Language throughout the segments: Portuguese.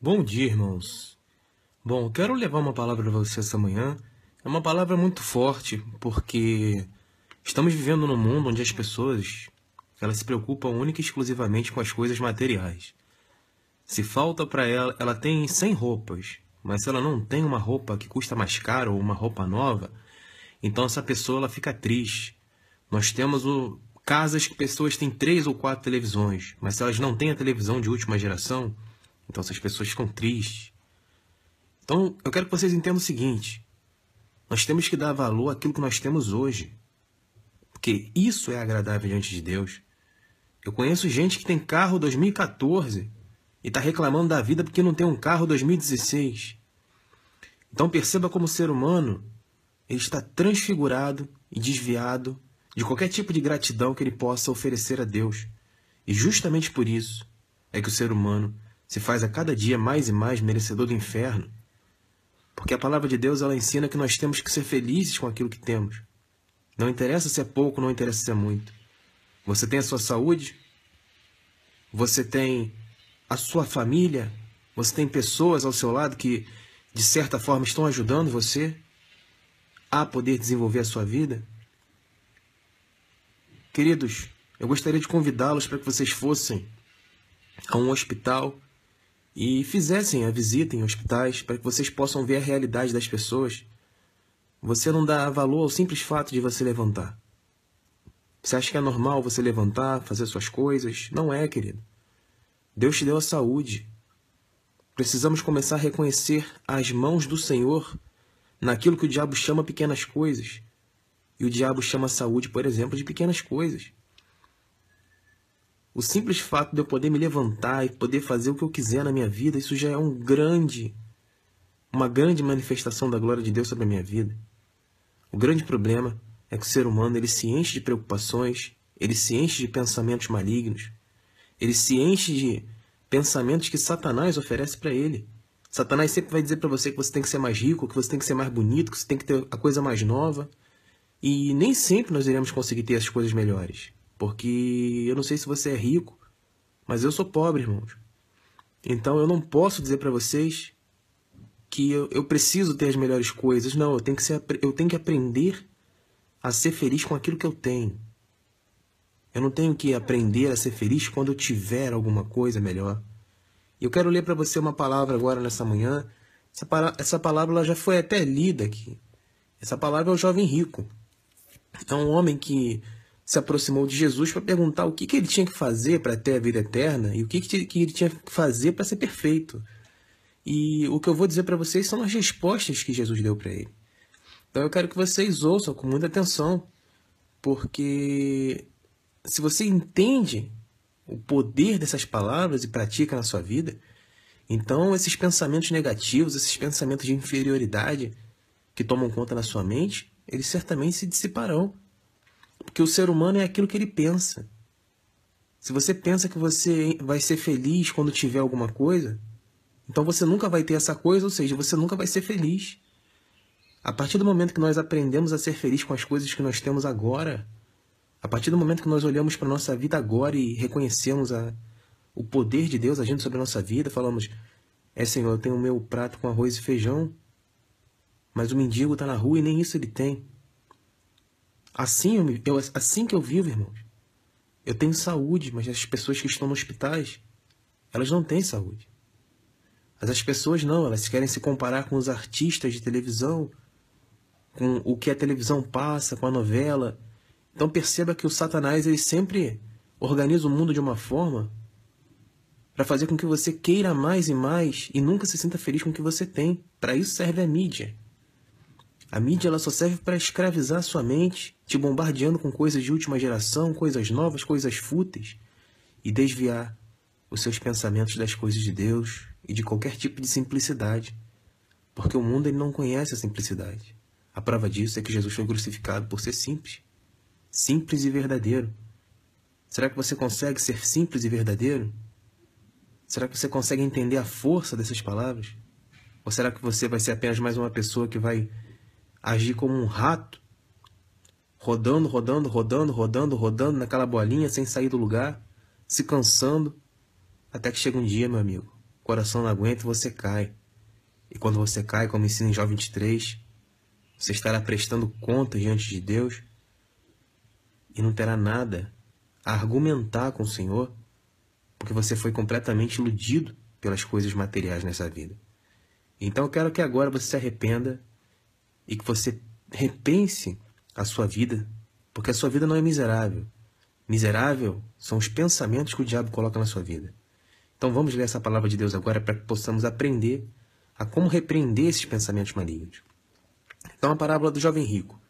Bom dia, irmãos. Bom, eu quero levar uma palavra para você essa manhã. É uma palavra muito forte, porque estamos vivendo num mundo onde as pessoas elas se preocupam única e exclusivamente com as coisas materiais. Se falta para ela, ela tem 100 roupas, mas se ela não tem uma roupa que custa mais caro ou uma roupa nova, então essa pessoa ela fica triste. Nós temos casas que pessoas têm 3 ou 4 televisões, mas se elas não têm a televisão de última geração, então essas pessoas ficam tristes. Então, eu quero que vocês entendam o seguinte: nós temos que dar valor àquilo que nós temos hoje, porque isso é agradável diante de Deus. Eu conheço gente que tem carro 2014 e está reclamando da vida porque não tem um carro 2016. Então perceba como o ser humano ele está transfigurado e desviado de qualquer tipo de gratidão que ele possa oferecer a Deus. E justamente por isso é que o ser humano se faz a cada dia mais e mais merecedor do inferno. Porque a palavra de Deus ela ensina que nós temos que ser felizes com aquilo que temos. Não interessa se é pouco, não interessa se é muito. Você tem a sua saúde, você tem a sua família, você tem pessoas ao seu lado que, de certa forma, estão ajudando você a poder desenvolver a sua vida. Queridos, eu gostaria de convidá-los para que vocês fossem a um hospital e fizessem a visita em hospitais para que vocês possam ver a realidade das pessoas. Você não dá valor ao simples fato de você levantar. Você acha que é normal você levantar, fazer suas coisas? Não é, querido. Deus te deu a saúde. Precisamos começar a reconhecer as mãos do Senhor naquilo que o diabo chama pequenas coisas. E o diabo chama a saúde, por exemplo, de pequenas coisas. O simples fato de eu poder me levantar e poder fazer o que eu quiser na minha vida, isso já é uma grande manifestação da glória de Deus sobre a minha vida. O grande problema é que o ser humano ele se enche de preocupações, ele se enche de pensamentos malignos, ele se enche de pensamentos que Satanás oferece para ele. Satanás sempre vai dizer para você que você tem que ser mais rico, que você tem que ser mais bonito, que você tem que ter a coisa mais nova. E nem sempre nós iremos conseguir ter as coisas melhores. Porque eu não sei se você é rico, mas eu sou pobre, irmãos. Então eu não posso dizer para vocês que eu preciso ter as melhores coisas. Não, eu tenho que aprender a ser feliz com aquilo que eu tenho. Eu não tenho que aprender a ser feliz quando eu tiver alguma coisa melhor. E eu quero ler para você uma palavra agora nessa manhã. Essa palavra ela já foi até lida aqui. Essa palavra é o jovem rico. É um homem que se aproximou de Jesus para perguntar o que ele tinha que fazer para ter a vida eterna e o que ele tinha que fazer para ser perfeito. E o que eu vou dizer para vocês são as respostas que Jesus deu para ele. Então eu quero que vocês ouçam com muita atenção, porque se você entende o poder dessas palavras e pratica na sua vida, então esses pensamentos negativos, esses pensamentos de inferioridade que tomam conta na sua mente, eles certamente se dissiparão. Porque o ser humano é aquilo que ele pensa. Se você pensa que você vai ser feliz quando tiver alguma coisa, então você nunca vai ter essa coisa, ou seja, você nunca vai ser feliz. A partir do momento que nós aprendemos a ser feliz com as coisas que nós temos agora, a partir do momento que nós olhamos para a nossa vida agora e reconhecemos o poder de Deus agindo sobre a nossa vida, falamos, Senhor, eu tenho o meu prato com arroz e feijão, mas o mendigo está na rua e nem isso ele tem. Assim que eu vivo, irmãos. Eu tenho saúde, mas as pessoas que estão nos hospitais, elas não têm saúde. Mas as pessoas não, elas querem se comparar com os artistas de televisão, com o que a televisão passa, com a novela. Então perceba que o Satanás ele sempre organiza o mundo de uma forma para fazer com que você queira mais e mais e nunca se sinta feliz com o que você tem. Para isso serve a mídia. A mídia ela só serve para escravizar a sua mente, te bombardeando com coisas de última geração, coisas novas, coisas fúteis, e desviar os seus pensamentos das coisas de Deus e de qualquer tipo de simplicidade. Porque o mundo ele não conhece a simplicidade. A prova disso é que Jesus foi crucificado por ser simples. Simples e verdadeiro. Será que você consegue ser simples e verdadeiro? Será que você consegue entender a força dessas palavras? Ou será que você vai ser apenas mais uma pessoa que vai agir como um rato, rodando naquela bolinha sem sair do lugar, se cansando, até que chega um dia, meu amigo, o coração não aguenta e você cai. E quando você cai, como ensina em Jó 23, você estará prestando contas diante de Deus e não terá nada a argumentar com o Senhor, porque você foi completamente iludido pelas coisas materiais nessa vida. Então eu quero que agora você se arrependa e que você repense a sua vida, porque a sua vida não é miserável. Miserável são os pensamentos que o diabo coloca na sua vida. Então vamos ler essa palavra de Deus agora para que possamos aprender a como repreender esses pensamentos malignos. Então a parábola do jovem rico.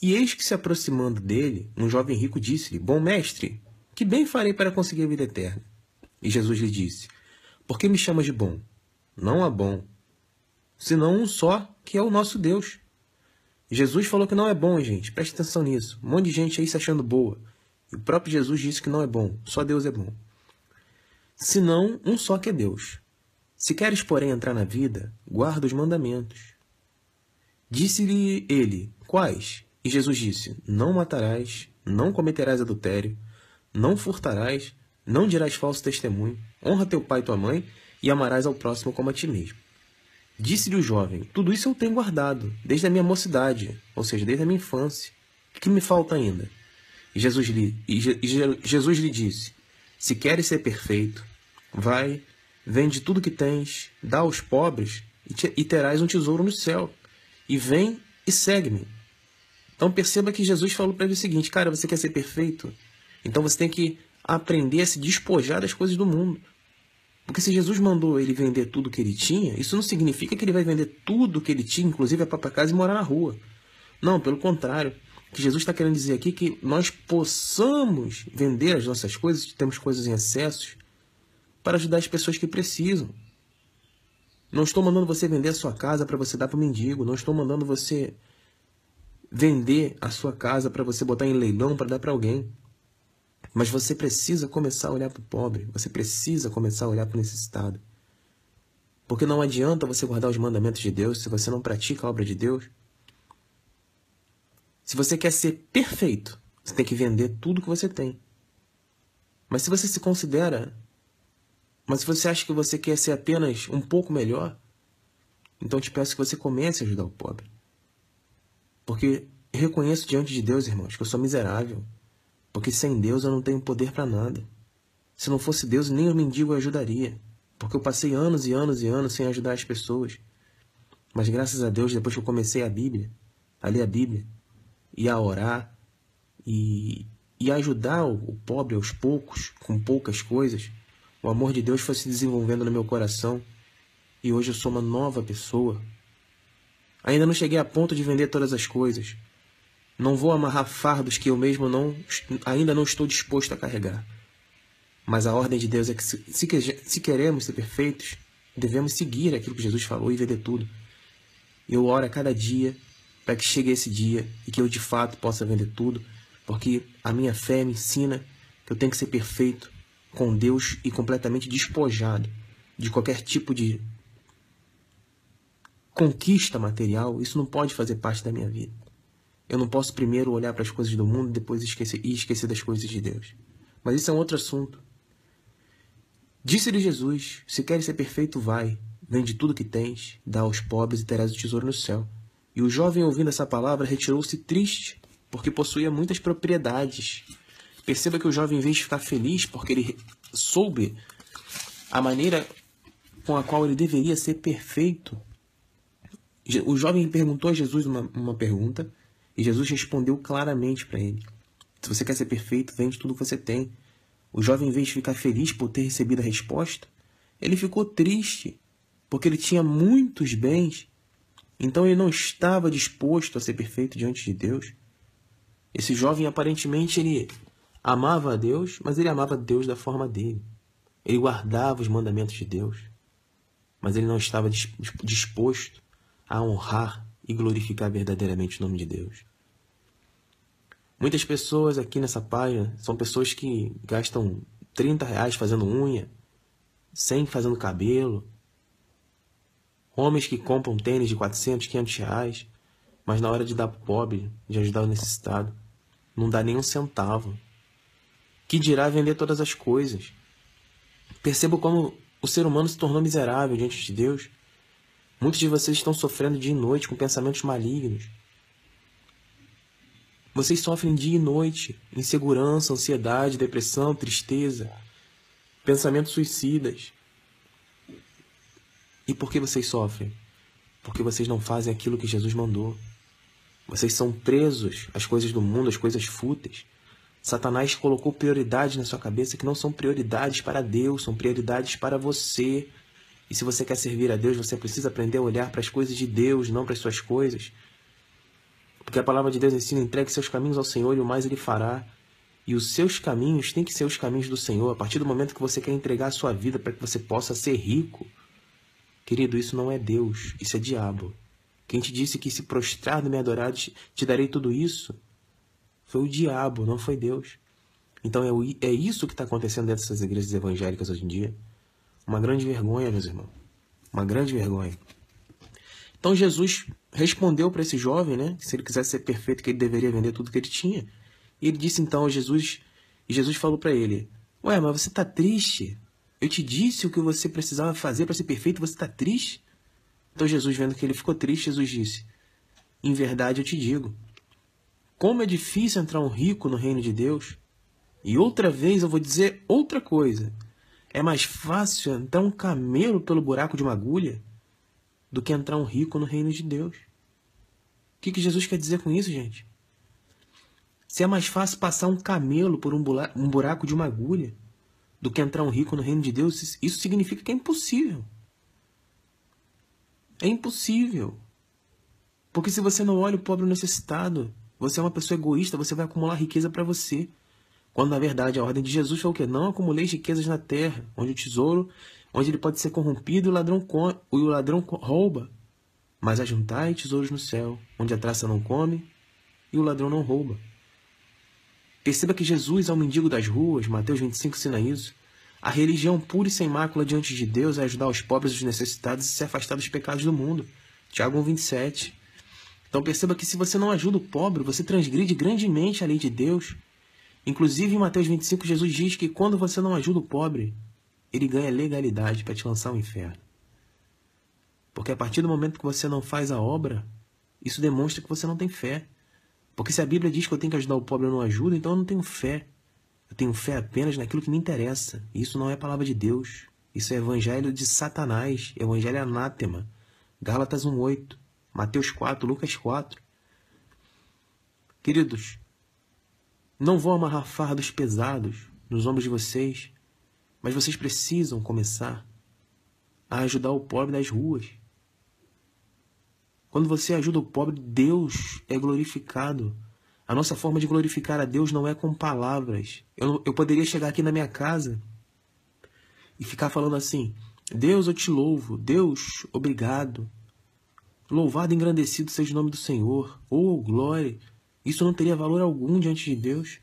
E eis que se aproximando dele, um jovem rico disse-lhe: Bom mestre, que bem farei para conseguir a vida eterna? E Jesus lhe disse: Por que me chamas de bom? Não há bom, senão um só, que é o nosso Deus. Jesus falou que não é bom, gente. Preste atenção nisso. Um monte de gente aí se achando boa. E o próprio Jesus disse que não é bom. Só Deus é bom. Senão um só que é Deus. Se queres, porém, entrar na vida, guarda os mandamentos. Disse-lhe ele: Quais? E Jesus disse: Não matarás, não cometerás adultério, não furtarás, não dirás falso testemunho, honra teu pai e tua mãe, e amarás ao próximo como a ti mesmo. Disse-lhe o jovem: Tudo isso eu tenho guardado, desde a minha mocidade, ou seja, desde a minha infância. O que me falta ainda? E Jesus lhe disse: Se queres ser perfeito, vai, vende tudo que tens, dá aos pobres, e terás um tesouro no céu. E vem e segue-me. Então perceba que Jesus falou para ele o seguinte: cara, você quer ser perfeito? Então você tem que aprender a se despojar das coisas do mundo. Porque se Jesus mandou ele vender tudo que ele tinha, isso não significa que ele vai vender tudo que ele tinha, inclusive a própria casa, e morar na rua. Não, pelo contrário. O que Jesus está querendo dizer aqui é que nós possamos vender as nossas coisas, temos coisas em excesso, para ajudar as pessoas que precisam. Não estou mandando você vender a sua casa para você dar para o mendigo. Não estou mandando você vender a sua casa para você botar em leilão para dar para alguém. Mas você precisa começar a olhar para o pobre. Você precisa começar a olhar para o necessitado. Porque não adianta você guardar os mandamentos de Deus se você não pratica a obra de Deus. Se você quer ser perfeito, você tem que vender tudo que você tem. Mas se você se considera... Mas se você acha que você quer ser apenas um pouco melhor, então eu te peço que você comece a ajudar o pobre. Porque eu reconheço diante de Deus, irmãos, que eu sou miserável. Porque sem Deus eu não tenho poder para nada. Se não fosse Deus, nem o mendigo eu ajudaria. Porque eu passei anos e anos e anos sem ajudar as pessoas. Mas graças a Deus, depois que eu comecei a ler a Bíblia, e a orar, e a ajudar o pobre aos poucos, com poucas coisas, o amor de Deus foi se desenvolvendo no meu coração. E hoje eu sou uma nova pessoa. Ainda não cheguei a ponto de vender todas as coisas. Não vou amarrar fardos que eu mesmo ainda não estou disposto a carregar. Mas a ordem de Deus é que se queremos ser perfeitos, devemos seguir aquilo que Jesus falou e vender tudo. Eu oro a cada dia para que chegue esse dia e que eu de fato possa vender tudo, porque a minha fé me ensina que eu tenho que ser perfeito com Deus e completamente despojado de qualquer tipo de conquista material. Isso não pode fazer parte da minha vida. Eu não posso primeiro olhar para as coisas do mundo e depois esquecer das coisas de Deus. Mas isso é um outro assunto. Disse-lhe Jesus: Se queres ser perfeito, vai, vende tudo que tens, dá aos pobres e terás o tesouro no céu. E o jovem, ouvindo essa palavra, retirou-se triste, porque possuía muitas propriedades. Perceba que o jovem, em vez de ficar feliz porque ele soube a maneira com a qual ele deveria ser perfeito, o jovem perguntou a Jesus uma pergunta, e Jesus respondeu claramente para ele: Se você quer ser perfeito, vende tudo que você tem. O jovem, em vez de ficar feliz por ter recebido a resposta, ele ficou triste, porque ele tinha muitos bens. Então ele não estava disposto a ser perfeito diante de Deus. Esse jovem, aparentemente, ele amava a Deus, mas ele amava Deus da forma dele. Ele guardava os mandamentos de Deus, mas ele não estava disposto a honrar e glorificar verdadeiramente o nome de Deus. Muitas pessoas aqui nessa página são pessoas que gastam R$30 fazendo unha, 100 fazendo cabelo, homens que compram tênis de 400, R$500, mas na hora de dar para o pobre, de ajudar o necessitado, não dá nem um centavo. Que dirá vender todas as coisas? Perceba como O ser humano se tornou miserável diante de Deus. Muitos de vocês estão sofrendo dia e noite com pensamentos malignos. Vocês sofrem dia e noite, insegurança, ansiedade, depressão, tristeza, pensamentos suicidas. E por que vocês sofrem? Porque vocês não fazem aquilo que Jesus mandou. Vocês são presos às coisas do mundo, às coisas fúteis. Satanás colocou prioridades na sua cabeça que não são prioridades para Deus, são prioridades para você. E se você quer servir a Deus, você precisa aprender a olhar para as coisas de Deus, não para as suas coisas. Porque a palavra de Deus ensina: entregue seus caminhos ao Senhor e o mais Ele fará. E os seus caminhos têm que ser os caminhos do Senhor. A partir do momento que você quer entregar a sua vida para que você possa ser rico, querido, isso não é Deus, isso é diabo. Quem te disse que se prostrado me adorar, te darei tudo isso, foi o diabo, não foi Deus. Então é isso que está acontecendo dentro dessas igrejas evangélicas hoje em dia. Uma grande vergonha, meus irmãos. Uma grande vergonha. Então Jesus respondeu para esse jovem, né, que se ele quisesse ser perfeito, que ele deveria vender tudo que ele tinha. E ele disse então a Jesus, e Jesus falou para ele: ué, mas você está triste? Eu te disse o que você precisava fazer para ser perfeito, você está triste? Então Jesus, vendo que ele ficou triste, Jesus disse: em verdade eu te digo, como é difícil entrar um rico no reino de Deus. E outra vez eu vou dizer outra coisa. É mais fácil entrar um camelo pelo buraco de uma agulha do que entrar um rico no reino de Deus. O que Jesus quer dizer com isso, gente? Se é mais fácil passar um camelo por um buraco de uma agulha do que entrar um rico no reino de Deus, isso significa que é impossível. É impossível. Porque se você não olha o pobre necessitado, você é uma pessoa egoísta, você vai acumular riqueza para você. Quando, na verdade, a ordem de Jesus foi o quê? Não acumuleis riquezas na terra, onde o tesouro, onde ele pode ser corrompido e o ladrão rouba. Mas ajuntai tesouros no céu, onde a traça não come e o ladrão não rouba. Perceba que Jesus é o mendigo das ruas, Mateus 25 ensina isso. A religião pura e sem mácula diante de Deus é ajudar os pobres e os necessitados e se afastar dos pecados do mundo. Tiago 1,27. Então perceba que se você não ajuda o pobre, você transgride grandemente a lei de Deus. Inclusive em Mateus 25, Jesus diz que quando você não ajuda o pobre, ele ganha legalidade para te lançar ao inferno. Porque a partir do momento que você não faz a obra, isso demonstra que você não tem fé. Porque se a Bíblia diz que eu tenho que ajudar o pobre e eu não ajudo, então eu não tenho fé. Eu tenho fé apenas naquilo que me interessa. Isso não é palavra de Deus. Isso é evangelho de Satanás, evangelho anátema. Gálatas 1,8, Mateus 4, Lucas 4. Queridos, não vou amarrar fardos pesados nos ombros de vocês, mas vocês precisam começar a ajudar o pobre das ruas. Quando você ajuda o pobre, Deus é glorificado. A nossa forma de glorificar a Deus não é com palavras. Eu poderia chegar aqui na minha casa e ficar falando assim: Deus, eu te louvo. Deus, obrigado. Louvado e engrandecido seja o nome do Senhor. Oh, glória. Isso não teria valor algum diante de Deus.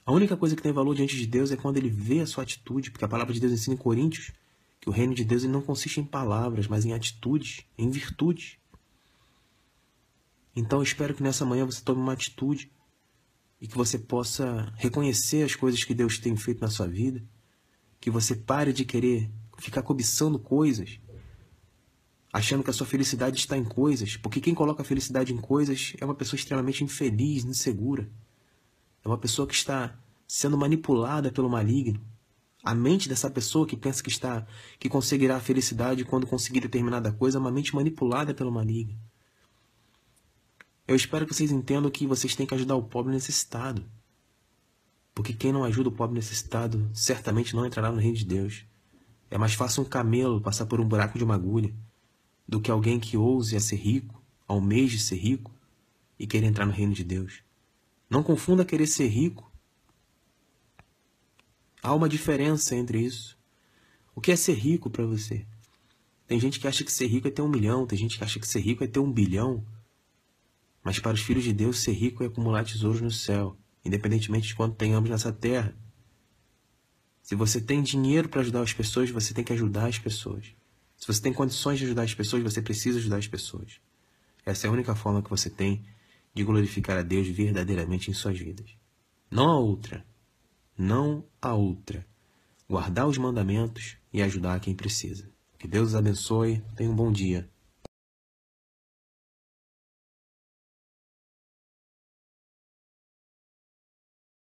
A única coisa que tem valor diante de Deus é quando ele vê a sua atitude, porque a palavra de Deus ensina em Coríntios que o reino de Deus ele não consiste em palavras, mas em atitudes, em virtudes. Então eu espero que nessa manhã você tome uma atitude e que você possa reconhecer as coisas que Deus tem feito na sua vida, que você pare de querer ficar cobiçando coisas, achando que a sua felicidade está em coisas, porque quem coloca a felicidade em coisas é uma pessoa extremamente infeliz, insegura. É uma pessoa que está sendo manipulada pelo maligno. A mente dessa pessoa que pensa que conseguirá a felicidade quando conseguir determinada coisa é uma mente manipulada pelo maligno. Eu espero que vocês entendam que vocês têm que ajudar o pobre necessitado. Porque quem não ajuda o pobre necessitado certamente não entrará no reino de Deus. É mais fácil um camelo passar por um buraco de uma agulha do que alguém que ouse a ser rico, almeje ser rico e querer entrar no reino de Deus. Não confunda querer ser rico. Há uma diferença entre isso. O que é ser rico para você? Tem gente que acha que ser rico é ter 1 milhão, tem gente que acha que ser rico é ter 1 bilhão. Mas para os filhos de Deus, ser rico é acumular tesouros no céu, independentemente de quanto tenhamos nessa terra. Se você tem dinheiro para ajudar as pessoas, você tem que ajudar as pessoas. Se você tem condições de ajudar as pessoas, você precisa ajudar as pessoas. Essa é a única forma que você tem de glorificar a Deus verdadeiramente em suas vidas. Não há outra. Não há outra. guardar os mandamentos e ajudar quem precisa. Que Deus os abençoe. Tenha um bom dia.